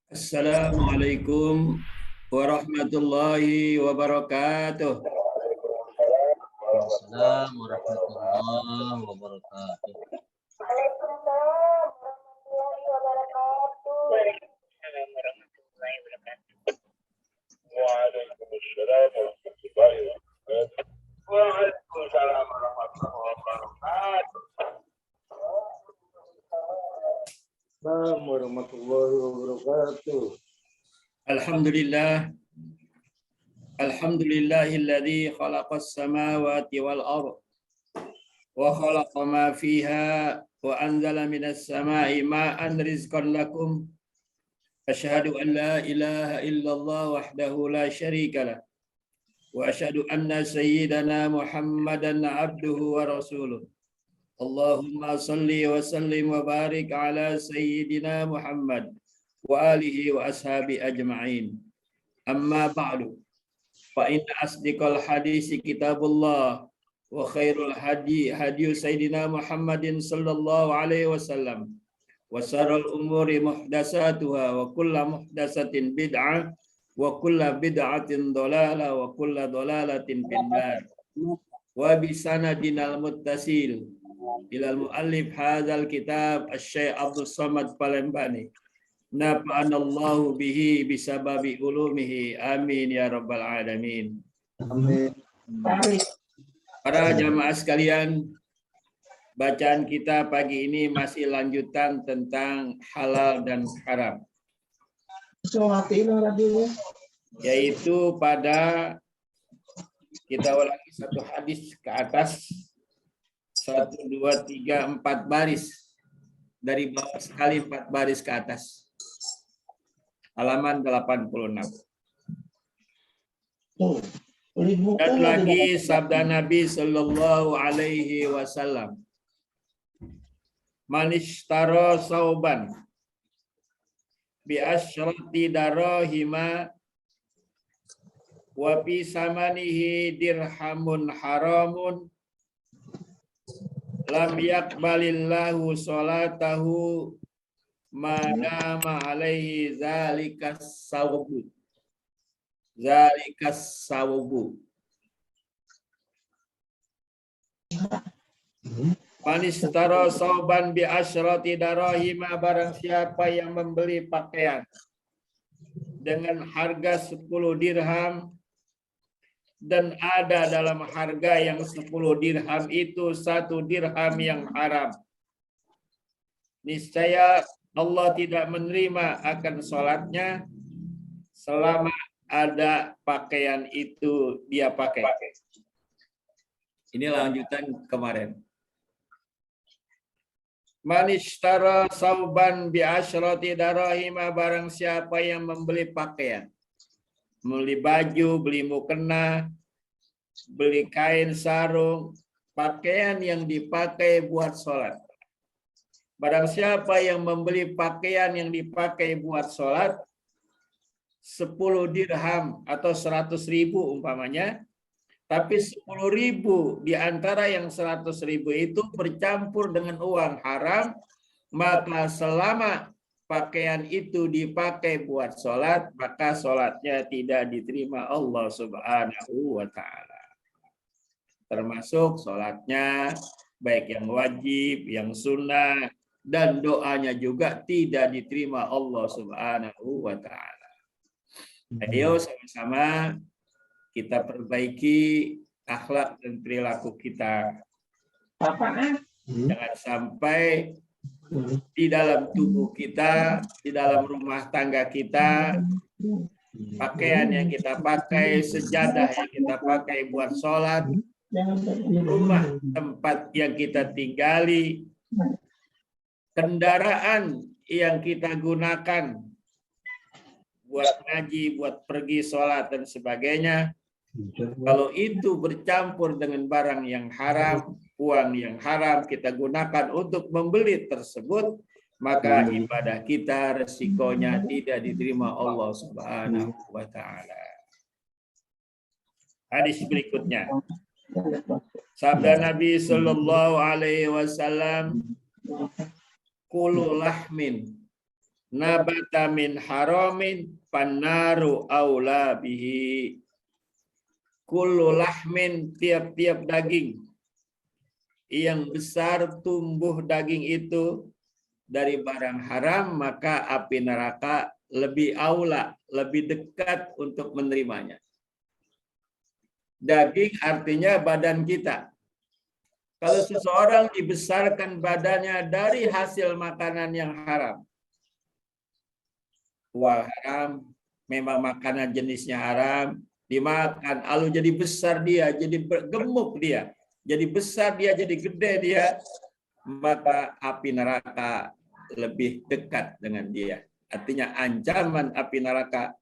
Assalamualaikum warahmatullahi wabarakatuh. Waalaikumsalam warahmatullahi wabarakatuh. Waalaikumsalam warahmatullahi wabarakatuh. Waalaikumsalam warahmatullahi wabarakatuh. Waalaikumsalam warahmatullahi wabarakatuh. Waalaikumsalam warahmatullahi wabarakatuh. Assalamualaikum warahmatullahi wabarakatuh. Alhamdulillah. Alhamdulillahilladzi khalaqas samawati wal ardh wa khalaqa ma fiha wa anzala minas samai ma'an rizqan lakum. Asyhadu an la ilaha illallah wahdahu la syarika lah. Wa asyhadu anna sayyidana Muhammadan abduhu wa rasuluh. Allahumma salli wa sallim wa barik ala sayyidina Muhammad wa alihi wa ashabi ajma'in. Amma ba'du. Fa inna asdiqal hadisi kitabullah wa khairul hadi sayyidina Muhammadin sallallahu alaihi wasallam. Wa syarrul umuri muhdatsatuha wa kullu muhdatsatin bid'ah wa kullu bid'atin dhalalah wa kullu dhalalatin finnar. Wa bi sanadinal muttasil ilal muallif hadzal kitab Asy-Syaikh Abdul Samad Palembani. Nafa'anallahu bihi bisababi ulumihi. Amin ya rabbal alamin. Amin. Para jamaah sekalian, bacaan kita pagi ini masih lanjutan tentang halal dan haram. Yaitu pada kita ulangi satu hadis ke atas. 1, 2, 3, 4 baris. Dari bawah sekali 4 baris ke atas. Halaman 86. Dan lagi sabda Nabi Sallallahu Alaihi Wasallam. Man ishtara sauban bi asyrati darahima wa fi samanihi dirhamun haramun lam yaqbalillahu sholatahu madama alaihi zalikas sawbu. Manistaro sauban bi asyrati darahima, barang siapa yang membeli pakaian dengan harga 10 dirham dan ada dalam harga yang 10 dirham itu 1 dirham yang haram, niscaya Allah tidak menerima akan sholatnya selama ada pakaian itu dia pakai. Ini lanjutan kemarin. Man ishtara sauban bi asyrati darahima, barang siapa yang membeli pakaian, beli baju, beli mukena, beli kain sarung, pakaian yang dipakai buat sholat. Barang siapa yang membeli pakaian yang dipakai buat sholat, 10 dirham atau 100.000 umpamanya, tapi 10.000 di antara yang 100.000 itu bercampur dengan uang haram, maka selama pakaian itu dipakai buat sholat, maka sholatnya tidak diterima Allah Subhanahu wa Ta'ala. Termasuk sholatnya, baik yang wajib, yang sunnah, dan doanya juga tidak diterima Allah Subhanahu wa Ta'ala. Ayo sama-sama kita perbaiki akhlak dan perilaku kita. Jangan sampai di dalam tubuh kita, di dalam rumah tangga kita, pakaian yang kita pakai, sejadah yang kita pakai buat sholat, rumah tempat yang kita tinggali, kendaraan yang kita gunakan buat ngaji, buat pergi sholat dan sebagainya, kalau itu bercampur dengan barang yang haram, uang yang haram kita gunakan untuk membeli tersebut, maka ibadah kita resikonya tidak diterima Allah Subhanahu wa Ta'ala. Hadis berikutnya, sabda Nabi Sallallahu Alaihi Wasallam, kulu lahmin nabata min haramin pannaru aula bihi. Kullu lahmin, tiap-tiap daging yang besar tumbuh daging itu dari barang haram, maka api neraka lebih aula, lebih dekat untuk menerimanya. Daging artinya badan kita. Kalau seseorang dibesarkan badannya dari hasil makanan yang haram, wah haram, memang makanan jenisnya haram, dimakan, lalu jadi besar dia, jadi gemuk dia, jadi besar dia, jadi gede dia, maka api neraka lebih dekat dengan dia. Artinya ancaman api neraka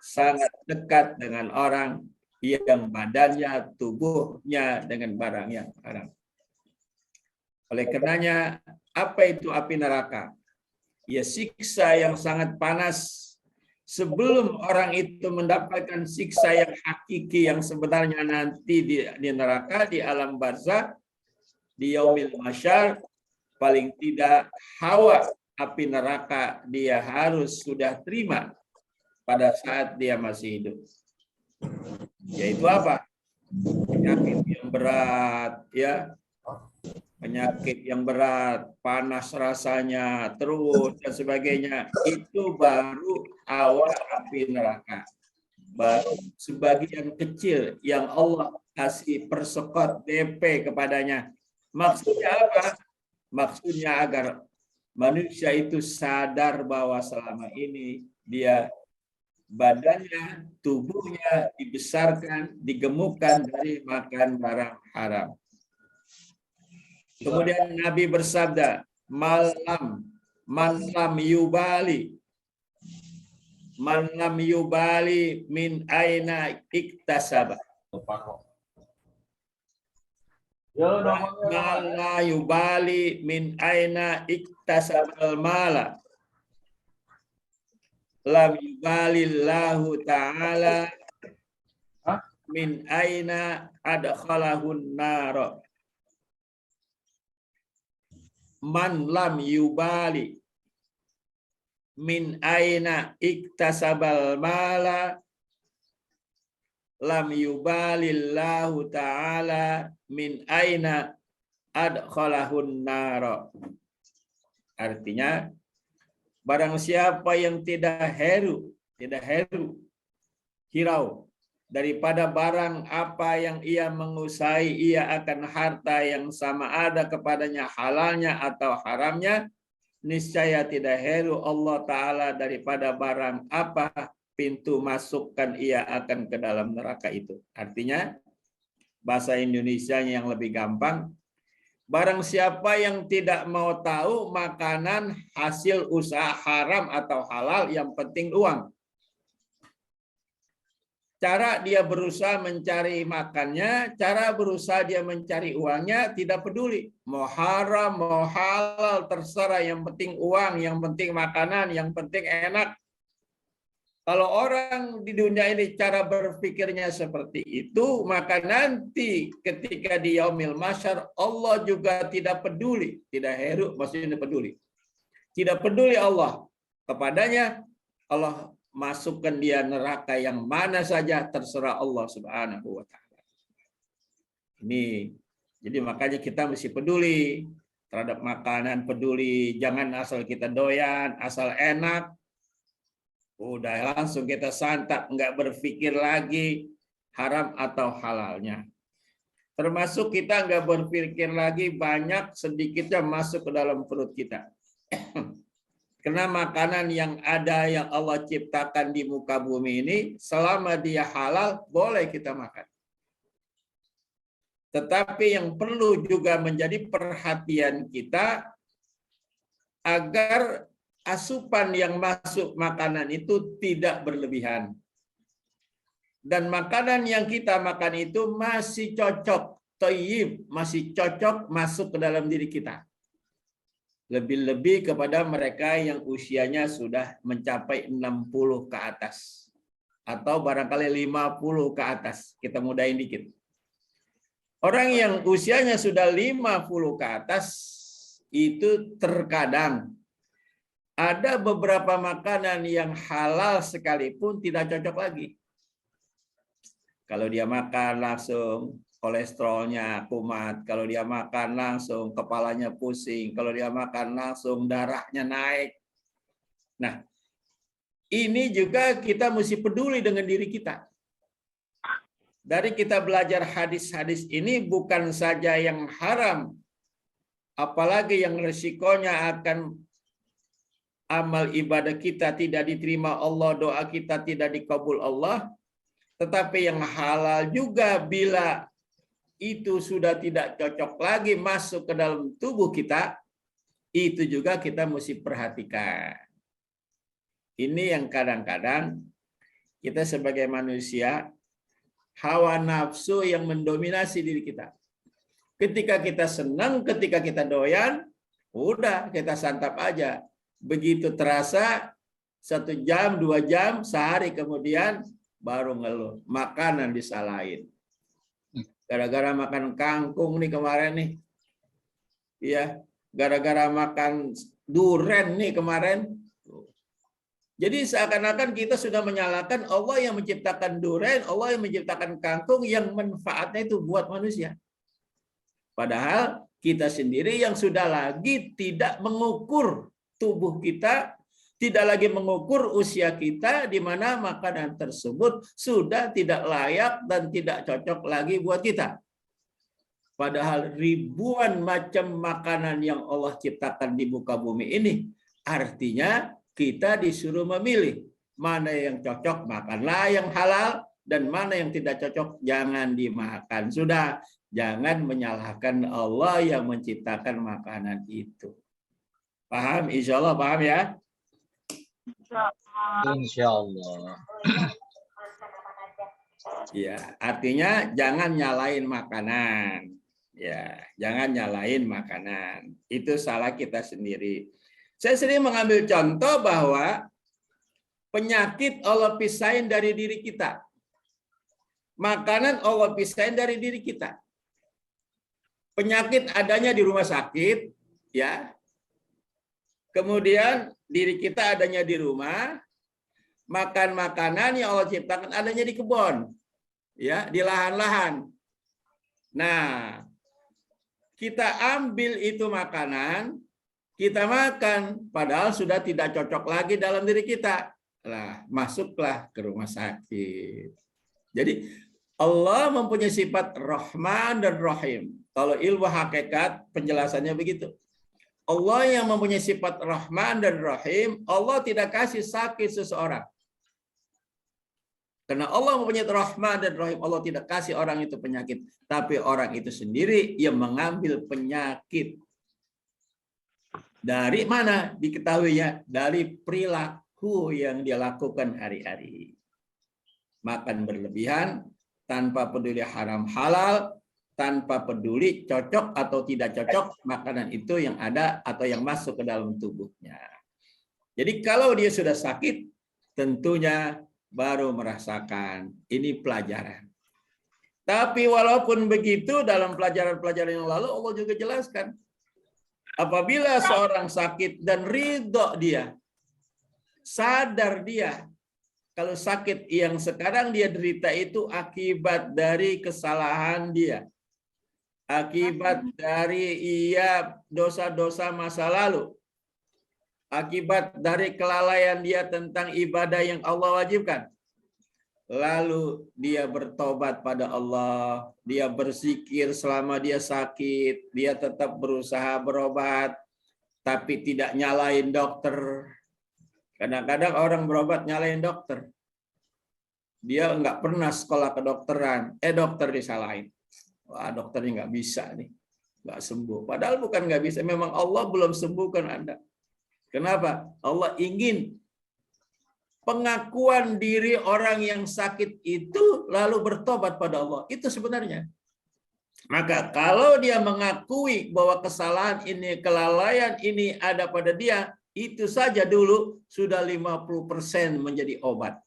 sangat dekat dengan orang yang badannya, tubuhnya dengan barang yang haram. Oleh karenanya, apa itu api neraka? Ya, siksa yang sangat panas. Sebelum orang itu mendapatkan siksa yang hakiki yang sebenarnya nanti di neraka, di alam barzakh, di yaumil mahsyar, paling tidak hawa api neraka dia harus sudah terima pada saat dia masih hidup. Yaitu apa? Penyakit yang berat, ya. Penyakit yang berat, panas rasanya, terus dan sebagainya, itu baru awal api neraka. Baru sebagian kecil yang Allah kasih persekot DP kepadanya. Maksudnya apa? Maksudnya agar manusia itu sadar bahwa selama ini dia badannya, tubuhnya dibesarkan, digemukkan dari makan barang haram. Kemudian Nabi bersabda, man lam yubali min aina iktasaba. Man la yubali min aina iktasabal mala. Lam yubalillahu ta'ala min aina adkhalahun naro. Man lam yubali min aina iktasabal mala lam yubalillahu ta'ala min aina adkhalahun naro. Artinya, barang siapa yang tidak hirau daripada barang apa yang ia menguasai, ia akan harta yang sama ada kepadanya halalnya atau haramnya, niscaya tidak heru Allah Ta'ala daripada barang apa pintu masukkan ia akan ke dalam neraka itu. Artinya, bahasa Indonesianya yang lebih gampang, barang siapa yang tidak mau tahu makanan hasil usaha haram atau halal, yang penting uang. Cara dia berusaha mencari makannya, cara berusaha dia mencari uangnya, tidak peduli. Mau haram, mau halal, terserah. Yang penting uang, yang penting makanan, yang penting enak. Kalau orang di dunia ini cara berpikirnya seperti itu, maka nanti ketika di yaumil mahsyar, Allah juga tidak peduli. Tidak heru, maksudnya peduli. Tidak peduli Allah kepadanya, Allah masukkan dia neraka yang mana saja, terserah Allah Subhanahu wa ta'ala. Ini, jadi makanya kita mesti peduli terhadap makanan, peduli, jangan asal kita doyan, asal enak, udah langsung kita santap, nggak berpikir lagi haram atau halalnya. Termasuk kita nggak berpikir lagi banyak sedikitnya masuk ke dalam perut kita. Karena makanan yang ada yang Allah ciptakan di muka bumi ini, selama dia halal, boleh kita makan. Tetapi yang perlu juga menjadi perhatian kita, agar asupan yang masuk makanan itu tidak berlebihan. Dan makanan yang kita makan itu masih cocok, thayyib, masih cocok masuk ke dalam diri kita. Lebih-lebih kepada mereka yang usianya sudah mencapai 60 ke atas. Atau barangkali 50 ke atas. Kita mudahin dikit. Orang yang usianya sudah 50 ke atas, itu terkadang ada beberapa makanan yang halal sekalipun tidak cocok lagi. Kalau dia makan langsung kolesterolnya kumat, kalau dia makan langsung kepalanya pusing, kalau dia makan langsung darahnya naik. Nah, ini juga kita mesti peduli dengan diri kita. Dari kita belajar hadis-hadis ini bukan saja yang haram, apalagi yang resikonya akan amal ibadah kita tidak diterima Allah, doa kita tidak dikabul Allah, tetapi yang halal juga bila itu sudah tidak cocok lagi masuk ke dalam tubuh kita, itu juga kita mesti perhatikan. Ini yang kadang-kadang kita sebagai manusia, hawa nafsu yang mendominasi diri kita. Ketika kita senang, ketika kita doyan, udah kita santap aja. Begitu terasa 1 jam, 2 jam, sehari kemudian baru ngeluh. Makanan disalahin. Gara-gara makan kangkung nih kemarin nih. Ya, gara-gara makan duren nih kemarin. Jadi seakan-akan kita sudah menyalahkan Allah yang menciptakan duren, Allah yang menciptakan kangkung yang manfaatnya itu buat manusia. Padahal kita sendiri yang sudah lagi tidak mengukur tubuh kita, tidak lagi mengukur usia kita, di mana makanan tersebut sudah tidak layak dan tidak cocok lagi buat kita. Padahal ribuan macam makanan yang Allah ciptakan di muka bumi ini, artinya kita disuruh memilih mana yang cocok, makanlah yang halal, dan mana yang tidak cocok jangan dimakan. Sudah, jangan menyalahkan Allah yang menciptakan makanan itu. Paham? Insya Allah paham ya? Insya Allah. Ya, artinya jangan nyalain makanan. Ya, jangan nyalain makanan. Itu salah kita sendiri. Saya sering mengambil contoh bahwa penyakit Allah pisahin dari diri kita. Makanan Allah pisahin dari diri kita. Penyakit adanya di rumah sakit, ya. Kemudian diri kita adanya di rumah. Makan makanan yang Allah ciptakan adanya di kebun, ya, di lahan-lahan. Nah, kita ambil itu makanan, kita makan, padahal sudah tidak cocok lagi dalam diri kita. Lah, masuklah ke rumah sakit. Jadi Allah mempunyai sifat Rahman dan Rahim. Kalau ilmu hakikat penjelasannya begitu. Allah yang mempunyai sifat Rahman dan Rahim, Allah tidak kasih sakit seseorang. Karena Allah mempunyai Rahman dan Rahim, Allah tidak kasih orang itu penyakit. Tapi orang itu sendiri yang mengambil penyakit. Dari mana diketahuinya? Dari perilaku yang dia lakukan hari-hari. Makan berlebihan, tanpa peduli haram halal, tanpa peduli cocok atau tidak cocok makanan itu yang ada atau yang masuk ke dalam tubuhnya. Jadi kalau dia sudah sakit, tentunya baru merasakan. Ini pelajaran. Tapi walaupun begitu, dalam pelajaran-pelajaran yang lalu Allah juga jelaskan. Apabila seorang sakit dan ridho dia, sadar dia, kalau sakit yang sekarang dia derita itu akibat dari kesalahan dia. Akibat dari dosa-dosa masa lalu. Akibat dari kelalaian dia tentang ibadah yang Allah wajibkan. Lalu dia bertobat pada Allah. Dia berzikir selama dia sakit. Dia tetap berusaha berobat. Tapi tidak nyalain dokter. Kadang-kadang orang berobat nyalain dokter. Dia nggak pernah sekolah kedokteran. Dokter disalahin. Wah, dokternya nggak bisa nih, nggak sembuh. Padahal bukan nggak bisa, memang Allah belum sembuhkan Anda. Kenapa? Allah ingin pengakuan diri orang yang sakit itu lalu bertobat pada Allah. Itu sebenarnya. Maka kalau dia mengakui bahwa kesalahan ini, kelalaian ini ada pada dia, itu saja dulu sudah 50% menjadi obat.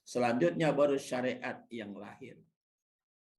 Selanjutnya baru syariat yang lahir.